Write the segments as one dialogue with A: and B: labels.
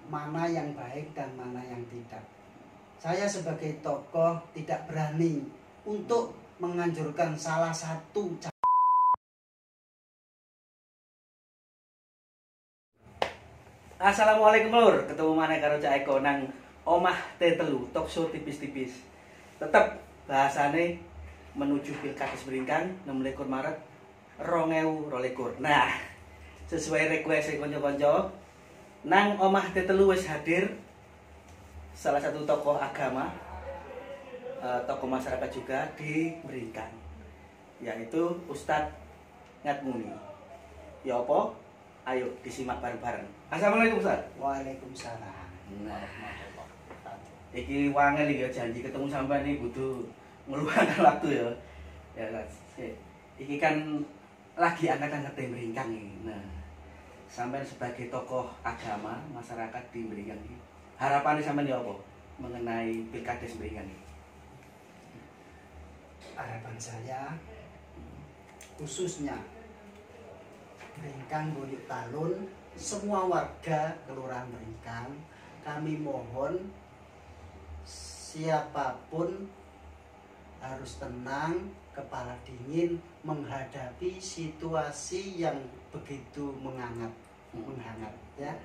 A: mana yang baik dan mana yang tidak. Saya sebagai tokoh tidak berani untuk menganjurkan salah satu.
B: Assalamualaikum lur, ketemu mana karo Cak Eko nang omah T3 talk show tipis-tipis. Tetep bahasane menuju Pilkades Beringkang 26 Maret 2022. Nah, sesuai request konco-konco, nang omah T3 wis hadir salah satu tokoh agama, tokoh masyarakat juga di Beringkang, yaitu Ustadz Ngatmuni. Ya apa? Ayo disimak bareng-bareng. Assalamualaikum Ustaz.
A: Waalaikumsalam.
B: Nah, iki wangel iki ya, janji ketemu sampean iki butuh ngeluangkan waktu ya. Ya Mas. Iki kan lagi angkat-angkat Beringkang iki. Nah, sampean sebagai tokoh agama masyarakat di Beringkang iki, harapannya sampean ya apa mengenai Pilkades Beringkang iki?
A: Harapan saya khususnya Beringkang Buyut Talun, semua warga Kelurahan Beringkang, kami mohon siapapun harus tenang, kepala dingin menghadapi situasi yang begitu menghangat ya.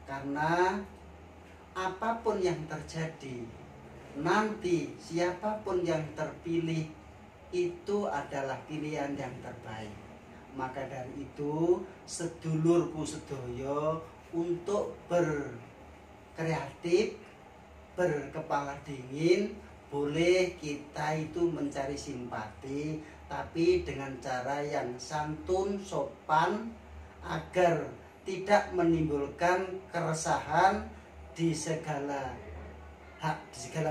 A: Karena apapun yang terjadi nanti, siapapun yang terpilih itu adalah pilihan yang terbaik. Maka dari itu sedulurku sedoyo untuk berkreatif, berkepala dingin, boleh kita itu mencari simpati, tapi dengan cara yang santun, sopan, agar tidak menimbulkan keresahan di segala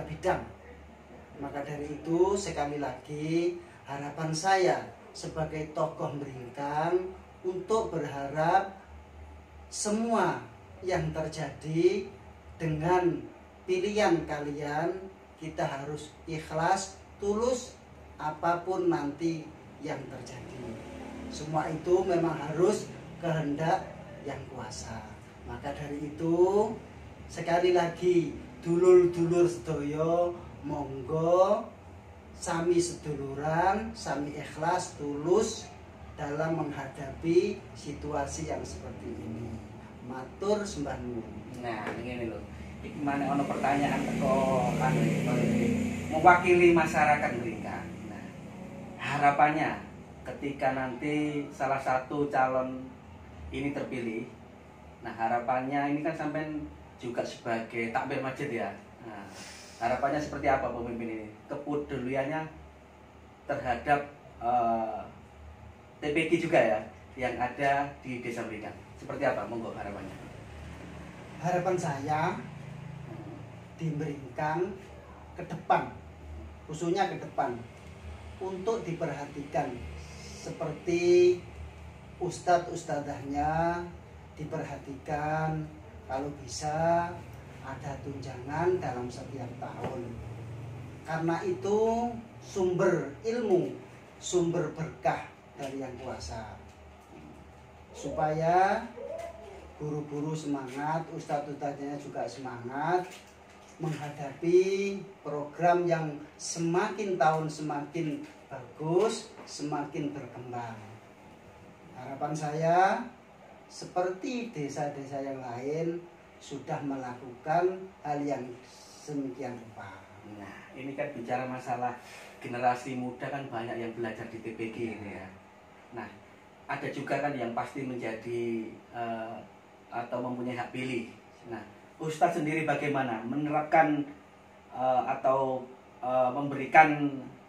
A: bidang. Maka dari itu sekali lagi harapan saya sebagai tokoh Beringkang untuk berharap semua yang terjadi dengan pilihan kalian, kita harus ikhlas, tulus apapun nanti yang terjadi. Semua itu memang harus kehendak yang kuasa. Maka dari itu sekali lagi dulur-dulur sedoyo, monggo sami seduluran, sami ikhlas, tulus dalam menghadapi situasi yang seperti ini. Matur sembah nuwun.
B: Nah, ngene lho. Iki maneh ana pertanyaan teko mewakili masyarakat Beringkang. Nah, harapannya ketika nanti salah satu calon ini terpilih, nah harapannya ini kan sampean juga sebagai takmir masjid ya. Nah, harapannya seperti apa pemimpin ini? Kepeduliannya terhadap TPG juga ya, yang ada di Desa Beringkang. Seperti apa? Monggo harapannya.
A: Harapan saya di Beringkang ke depan, khususnya ke depan, untuk diperhatikan seperti ustadz-ustadzahnya diperhatikan, kalau bisa ada tunjangan dalam setiap tahun. Karena itu sumber ilmu, sumber berkah dari Yang Kuasa. Supaya guru-guru semangat, ustadz-ustadznya juga semangat menghadapi program yang semakin tahun semakin bagus, semakin berkembang. Harapan saya seperti desa-desa yang lain sudah melakukan hal yang semikian rupa.
B: Nah, ini kan bicara masalah generasi muda kan banyak yang belajar di TPG ini ya. Nah, ada juga kan yang pasti menjadi atau mempunyai hak pilih. Nah, Ustadz sendiri bagaimana menerapkan atau memberikan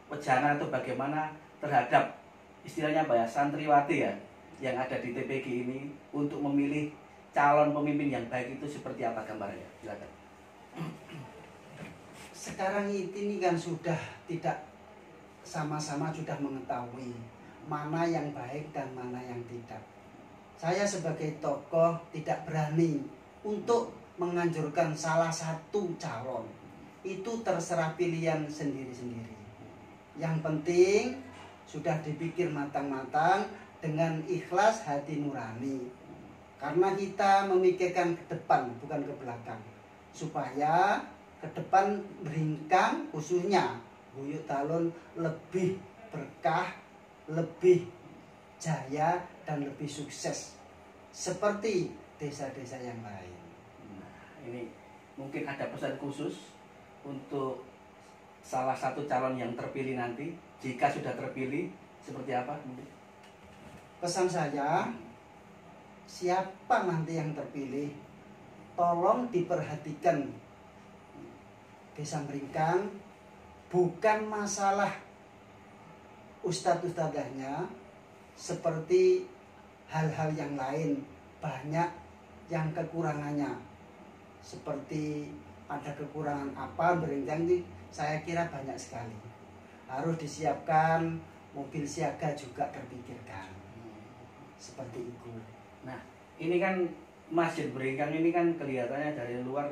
B: wejangan atau bagaimana terhadap istilahnya apa ya, santriwati ya yang ada di TPG ini untuk memilih calon pemimpin yang baik itu seperti apa gambarnya? Silakan.
A: Sekarang ini kan sudah tidak sama-sama sudah mengetahui mana yang baik dan mana yang tidak. Saya sebagai tokoh tidak berani untuk menganjurkan salah satu calon. Itu terserah pilihan sendiri-sendiri. Yang penting sudah dipikir matang-matang dengan ikhlas hati nurani. Karena kita memikirkan ke depan bukan ke belakang. Supaya ke depan Beringkang khususnya Buyut Talun lebih berkah, lebih jaya dan lebih sukses seperti desa-desa yang lain.
B: Nah, ini mungkin ada pesan khusus untuk salah satu calon yang terpilih nanti, jika sudah terpilih, seperti apa?
A: Pesan saya, siapa nanti yang terpilih, tolong diperhatikan Desa Beringkang, bukan masalah ustadz-ustadzahnya, seperti hal-hal yang lain, banyak yang kekurangannya. Seperti ada kekurangan apa Beringkang ini, saya kira banyak sekali. Harus disiapkan, mobil siaga juga terpikirkan. Seperti itu.
B: Nah, ini kan Masjid Beringkang ini kan kelihatannya dari luar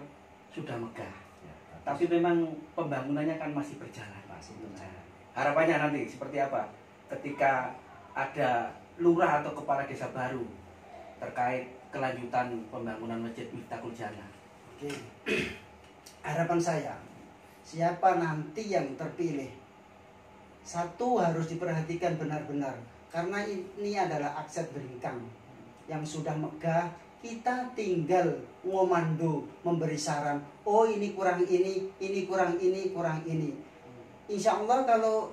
B: sudah megah.
A: Ya,
B: tapi memang pembangunannya kan masih berjalan.
A: masih berjalan.
B: Harapannya nanti seperti apa ketika ada lurah atau kepala desa baru terkait kelanjutan pembangunan Masjid Miftahul Jannah?
A: Oke. Harapan saya, siapa nanti yang terpilih, satu harus diperhatikan benar-benar, karena ini adalah akses Beringkang yang sudah megah. Kita tinggal ngomando, memberi saran, oh ini kurang ini kurang ini, kurang ini. Insya Allah kalau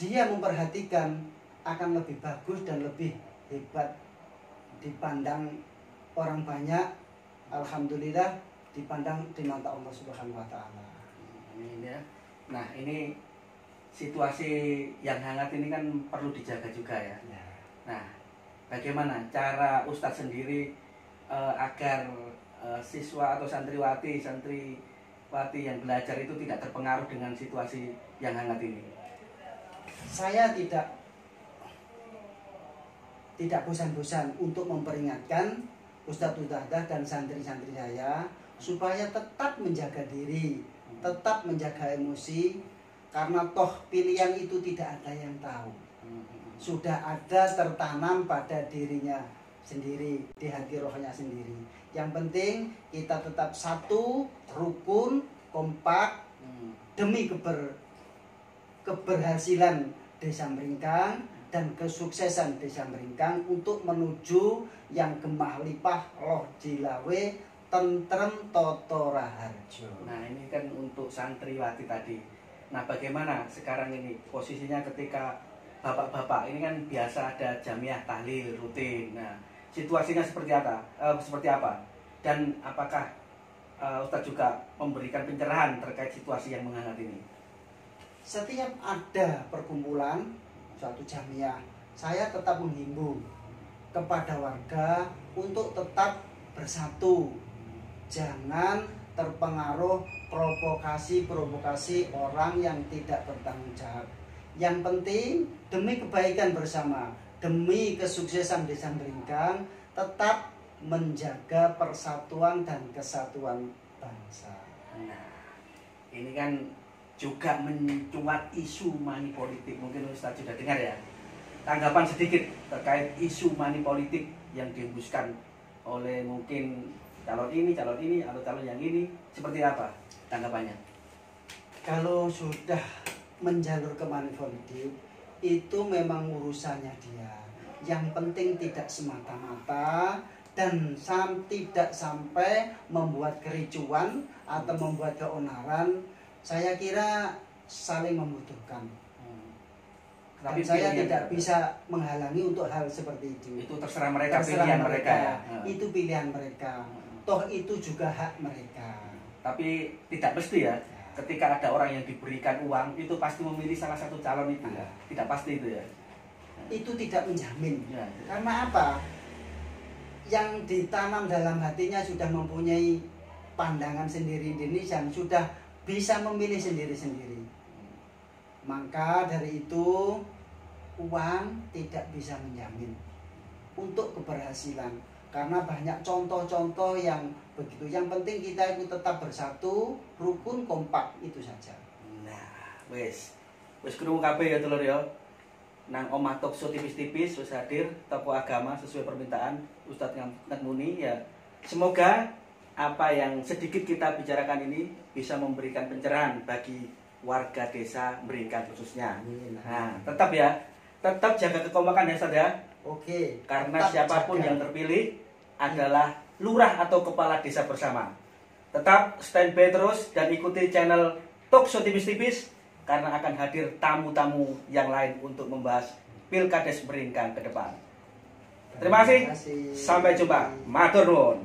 A: dia memperhatikan akan lebih bagus dan lebih hebat dipandang orang banyak. Alhamdulillah dipandang di mata Allah Subhanahu wa taala.
B: Amin ya. Nah, ini situasi yang hangat ini kan perlu dijaga juga ya.
A: Ya.
B: Nah, bagaimana cara Ustadz sendiri agar siswa atau santriwati yang belajar itu tidak terpengaruh dengan situasi yang hangat ini?
A: Saya tidak bosan-bosan untuk memperingatkan ustadz-ustadzah dan santri-santri saya supaya tetap menjaga diri, tetap menjaga emosi, karena toh pilihan itu tidak ada yang tahu. Sudah ada tertanam pada dirinya sendiri, di hati rohnya sendiri. Yang penting kita tetap satu, rukun, kompak demi keberhasilan Desa Beringkang dan kesuksesan Desa Beringkang untuk menuju yang gemah lipah loh jilawe tentrem toto raharjo.
B: Nah, ini kan untuk santriwati tadi. Nah, bagaimana sekarang ini posisinya ketika bapak-bapak ini kan biasa ada jamiah tahlil rutin. Nah, situasinya seperti apa? Dan apakah Ustadz juga memberikan pencerahan terkait situasi yang menghangat ini?
A: Setiap ada perkumpulan suatu jamiah, saya tetap menghimbau kepada warga untuk tetap bersatu. Jangan terpengaruh provokasi orang yang tidak bertanggung jawab. Yang penting demi kebaikan bersama, demi kesuksesan Desa Beringkang, tetap menjaga persatuan dan kesatuan bangsa.
B: Nah, ini kan juga mencuat isu money politik. Mungkin Ustaz sudah dengar ya. Tanggapan sedikit terkait isu money politik yang dihembuskan oleh mungkin calon ini, atau calon yang ini. Seperti apa tanggapannya?
A: Kalau sudah menjalur ke money politik, itu memang urusannya dia. Yang penting tidak semata-mata dan tidak sampai membuat kericuan atau membuat keonaran. Saya kira saling membutuhkan. Tapi saya tidak bisa menghalangi untuk hal seperti itu.
B: Itu terserah mereka, pilihan mereka ya.
A: Itu pilihan mereka. Toh itu juga hak mereka.
B: Tapi tidak mesti ya. Ketika ada orang yang diberikan uang, itu pasti memilih salah satu calon itu ya. Tidak pasti itu ya.
A: Itu tidak menjamin.
B: Ya.
A: Karena apa? Yang ditanam dalam hatinya sudah mempunyai pandangan sendiri dan sudah bisa memilih sendiri-sendiri. Maka dari itu uang tidak bisa menjamin untuk keberhasilan, karena banyak contoh-contoh yang begitu. Yang penting kita itu tetap bersatu, rukun, kompak, itu saja.
B: Nah, wis krungu kabeh ya telur ya. nang omah Tokso tipis-tipis wis hadir tokoh agama sesuai permintaan Ustadz Ngat Muni ya. Semoga apa yang sedikit kita bicarakan ini bisa memberikan pencerahan bagi warga desa Meringkang khususnya. Nah, tetap ya, tetap jaga kekompakan ya Ustadz ya.
A: Oke.
B: Karena
A: tetap
B: siapapun
A: jaga.
B: yang terpilih adalah lurah atau kepala desa bersama. Tetap standby terus dan ikuti channel Tokso tipis-tipis karena akan hadir tamu-tamu yang lain untuk membahas Pilkades Meringkang ke depan. Terima kasih. Sampai jumpa. Matur nuwun.